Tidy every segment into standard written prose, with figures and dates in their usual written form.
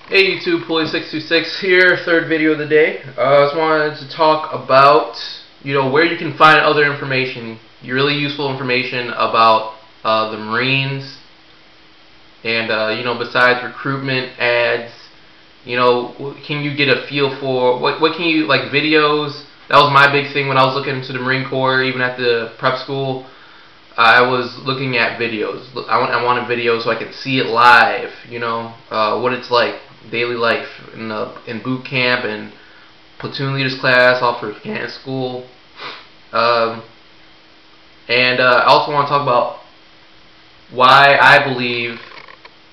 Hey YouTube, Pulley626 here, third video of the day. I just wanted to talk about, where you can find other information, really useful information about the Marines, and besides recruitment ads, can you get a feel for what can you like videos? That was my big thing when I was looking into the Marine Corps, even at the prep school. I was looking at videos. I wanted videos so I could see it live. What it's like, daily life in boot camp and platoon leaders class, officer candidate school. And I also want to talk about why I believe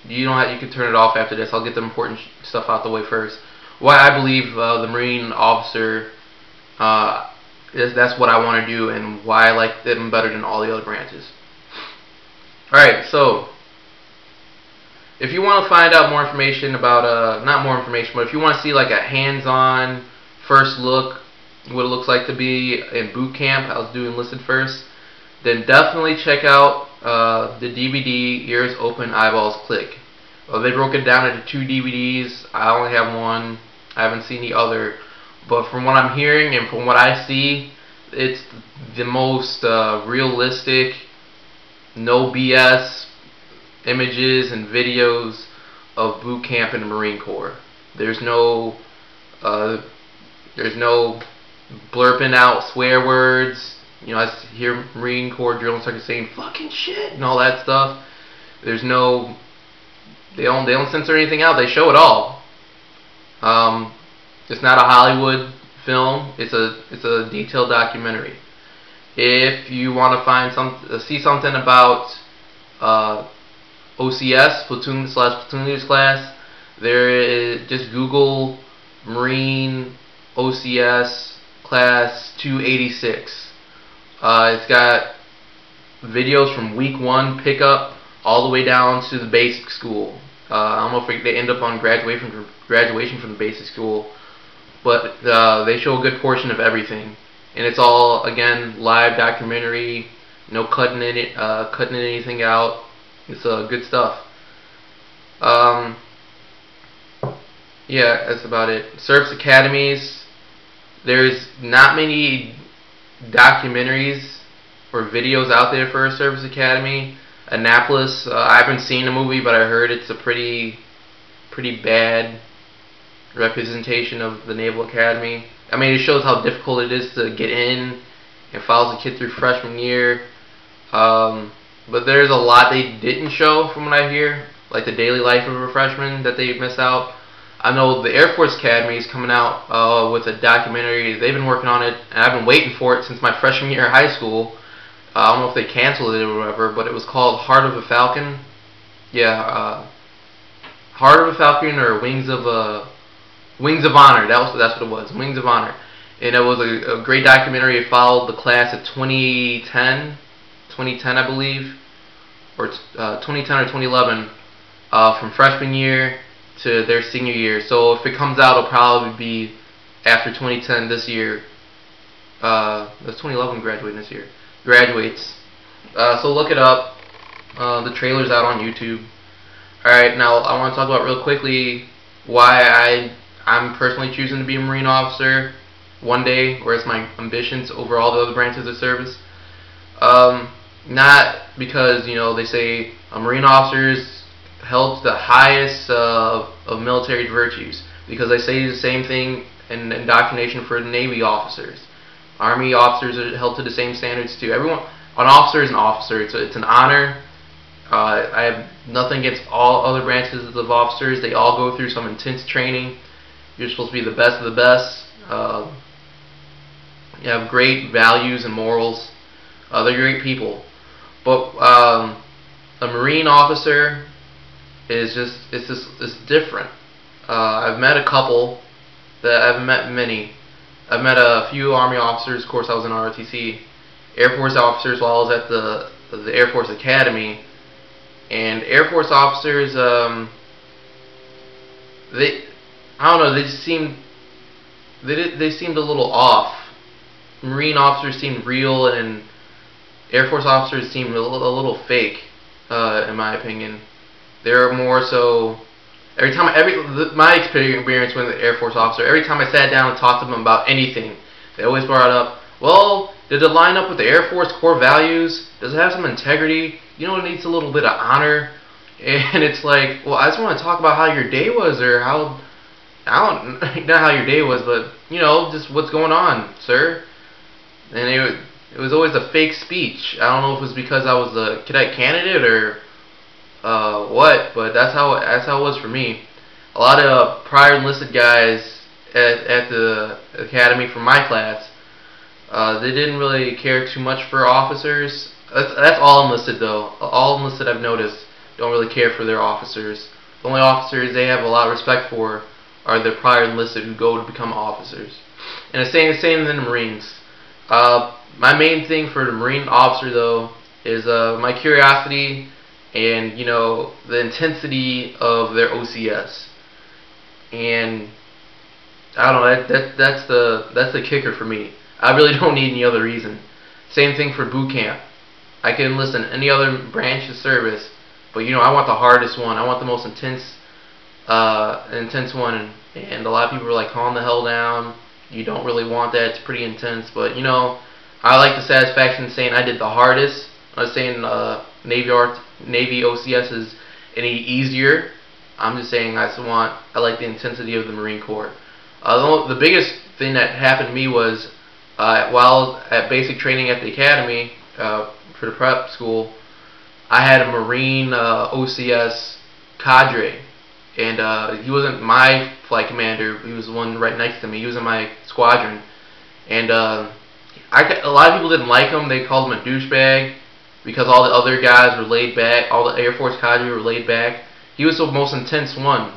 you can turn it off after this. I'll get the important stuff out the way first. Why I believe the Marine officer. That's what I want to do, and why I like them better than all the other branches. Alright, so if you want to find out more information about, not more information, but if you want to see like a hands-on first look, what it looks like to be in boot camp, I was doing enlisted first, then definitely check out the DVD, Ears Open, Eyeballs Click. They broke it down into 2 DVDs. I only have one. I haven't seen the other. But from what I'm hearing and from what I see, it's the most realistic, no BS images and videos of boot camp in the Marine Corps. There's no blurping out swear words. I hear Marine Corps drill instructors saying "fucking shit" and all that stuff. There's no, they don't censor anything out. They show it all. It's not a Hollywood film. It's a detailed documentary. If you want to see something about OCS, platoon leaders class, just Google Marine OCS class 286. It's got videos from week 1 pickup all the way down to the basic school. I don't know if they end up on graduation from the basic school, but they show a good portion of everything, and it's all, again, live documentary, no cutting anything out. It's good stuff. Yeah, that's about it. Service academies. There's not many documentaries or videos out there for a service academy. Annapolis. I haven't seen the movie, but I heard it's a pretty bad representation of the Naval Academy. I mean, it shows how difficult it is to get in and follows a kid through freshman year. But there's a lot they didn't show from what I hear, like the daily life of a freshman that they miss out. I know the Air Force Academy is coming out with a documentary. They've been working on it, and I've been waiting for it since my freshman year of high school. I don't know if they canceled it or whatever, but it was called Heart of a Falcon. Yeah, Heart of a Falcon or Wings of Honor. That's what it was. Wings of Honor, and it was a great documentary. It followed the class of 2010, I believe, or 2010 or 2011, from freshman year to their senior year. So if it comes out, it'll probably be after 2010 this year. That's 2011 graduating this year. Graduates. So look it up. The trailer's out on YouTube. Alright, now I want to talk about real quickly why I'm personally choosing to be a Marine officer one day, whereas my ambitions over all the other branches of service. Not because, they say a Marine officer held to the highest of military virtues, because they say the same thing in indoctrination for Navy officers. Army officers are held to the same standards too. An officer is an officer. It's an honor. I have nothing against all other branches of officers. They all go through some intense training. You're supposed to be the best of the best. You have great values and morals. They're great people. But a Marine officer is it's different. I've met a couple. I haven't met many. I've met a few Army officers. Of course, I was in ROTC. Air Force officers while I was at the Air Force Academy. And Air Force officers, I don't know, they seemed a little off. Marine officers seemed real, and Air Force officers seemed a little fake, in my opinion. They're more so My experience with the Air Force officer, every time I sat down and talked to them about anything, they always brought up, well, did it line up with the Air Force core values? Does it have some integrity? You know, it needs a little bit of honor. And it's like, well, I just want to talk about how your day was, or how, I don't, not how your day was, but, you know, just what's going on, sir. And it was always a fake speech. I don't know if it was because I was a cadet candidate or what, but that's how it was for me. A lot of prior enlisted guys at the academy from my class, they didn't really care too much for officers. That's all enlisted though. All enlisted I've noticed don't really care for their officers. The only officers they have a lot of respect for are the prior enlisted who go to become officers. And the same in the Marines. My main thing for the Marine officer though is my curiosity and, you know, the intensity of their OCS. And I don't know, that's the kicker for me. I really don't need any other reason. Same thing for boot camp. I can enlist in any other branch of service, but, you know, I want the hardest one. I want the most intense one. And a lot of people are like, calm the hell down. You don't really want that. It's pretty intense. But, you know, I like the satisfaction of saying I did the hardest. I'm not saying Navy OCS is any easier. I'm just saying I like the intensity of the Marine Corps. The biggest thing that happened to me was while at basic training at the academy for the prep school, I had a Marine OCS cadre, and he wasn't my flight commander. He was the one right next to me. He was in my squadron, and a lot of people didn't like him. They called him a douchebag because all the other guys were laid back. All the Air Force cadre were laid back. He was the most intense one.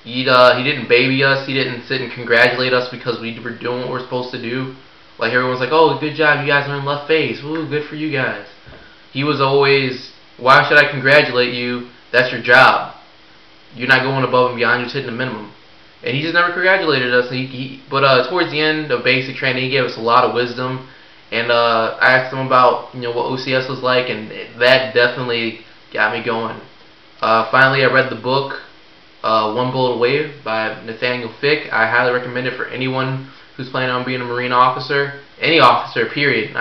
He didn't baby us. He didn't sit and congratulate us because we were doing what we're supposed to do. Like, everyone's like, oh, good job, you guys are in left face. Woo, good for you guys. He was always, why should I congratulate you? That's your job. You're not going above and beyond. You're just hitting the minimum. And he just never congratulated us. But towards the end of basic training, he gave us a lot of wisdom. And I asked him about, you know, what OCS was like, and that definitely got me going. Finally, I read the book One Bullet Away by Nathaniel Fick. I highly recommend it for anyone who's planning on being a Marine officer. Any officer, period.